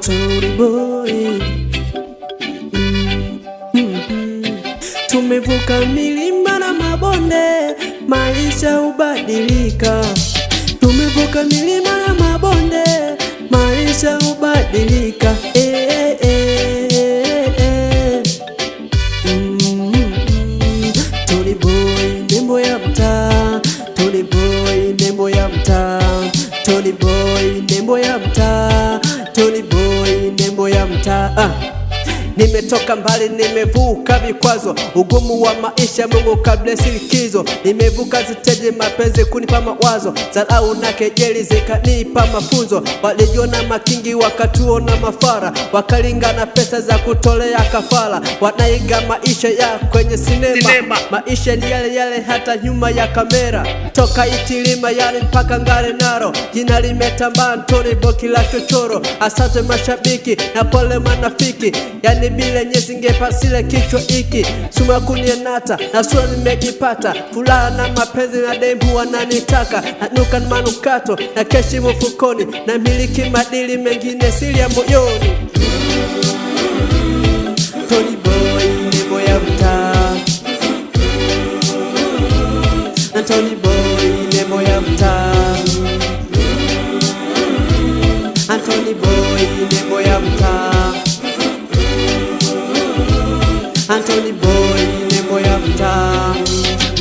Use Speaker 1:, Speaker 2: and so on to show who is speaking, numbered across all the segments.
Speaker 1: Tony Boy. Tumevuka milima na mabonde, maisha hubadilika. Tumevuka milima na mabonde, maisha hubadilika. Tony Boy, nembo ya mtaa. Tony Boy, nembo ya mtaa. Tony Boy, nembo ya mtaa. Tony Boy, nembo ya mtaa. Nimetoka mbali, nimevuka vikwazo, ugumu wa maisha, Mungu kablesi likizo. Nimevuka ziteje, mapenzi kunipa mawazo, dharau na kejeli zikanipa mafunzo. Walijiona makingi wakatuona mafara, wakalingana pesa za kutolea kafara. Wanaiga maisha ya kwenye sinema. Maisha ni yale yale hata nyuma ya kamera. Toka Itilima yale mpaka Ngare Naro, jina limetambaa Tony Boy kila chochoro. Asante mashabiki na pole manafiki, yani bila nyezi ngepasile kichwa iki. Suma kunienata na sura nimejipata, furaha na mapenzi na dembu wananitaka. Nanuka na manukato na keshi mfukoni, na miliki madili mengine siri ya moyoni. Tony Boy, nembo ya mtaa. Tony Boy, nembo ya mtaa. Tony Boy, nembo ya mtaa. Tony Boy, nembo ya mtaa.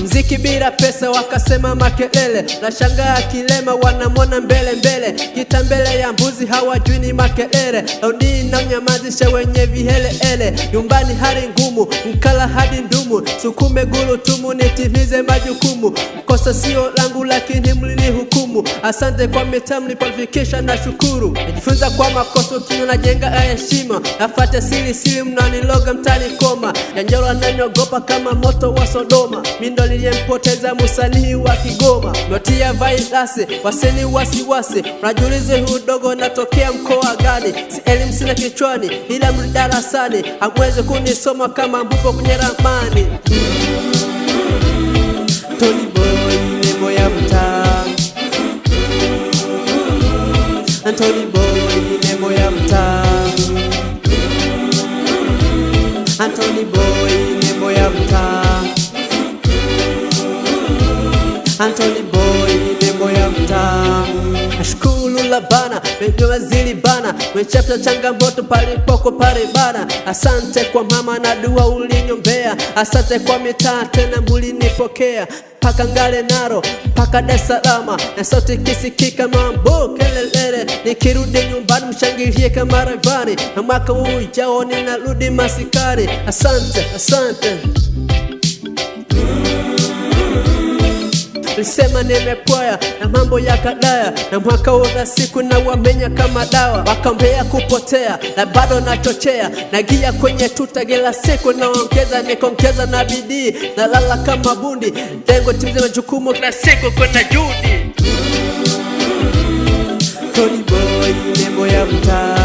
Speaker 1: Mziki bila pesa wakasema makelele, na shangaa kilema wanamona mbele mbele. Kita mbele ya mbuzi hawajui ni makelele, laudi na mnyamazisha wenye vihelele. Nyumbani hali ngumu, mkala hadi ndumu, sukume gurutumu nitimize majukumu. Kosa sio langu lakini mlini hukumu, asante kwa mitaa mlipofikisha na shukuru. Najifunza kwa makosa kino na jenga heshima, nafate siri siri mnaniloga mtani koma. Yanjolo ananiogopa kama moto wa Sodoma, mindo niliyempoteza musanii wa Kigoma. Notia vailasi, waseni wasiwasi, najiulize udogo natokea mkoa gani. Si elimu sina kichwani, ila mdarasani, hamwezi kunisoma kama mbupo kwenye ramani. Tony Boy, nembo ya mtaa. Tony Boy, nembo ya mtaa. Tony Boy, nembo ya mtaa. Tony Boy, nembo ya mtaa. Nashukuru labana, mejua zili bana, mechapta changamoto palipoko pale bana. Asante kwa mama na dua ulinyombea, asante kwa mitaa tena mulinipokea. Paka Ngare Naro, paka Dar es Salaam, na sauti kisikika mambo kelele. Nikirudi nyumbani mshangilie kama Rayvanny, na mwaka huu ujao ninarudi masikani. Asante, asante. Lisema nimepoya na mambo ya kadaya, na mwaka huu na siku na wamenya kama dawa. Wakambea kupotea na bado nachochea, nagia kwenye tuta gila siku naongeza. Nikongeza na bidii na lala kama bundi, lengo timize majukumu kila siku kuna juhudi. Tony Boy, nembo ya mtaa.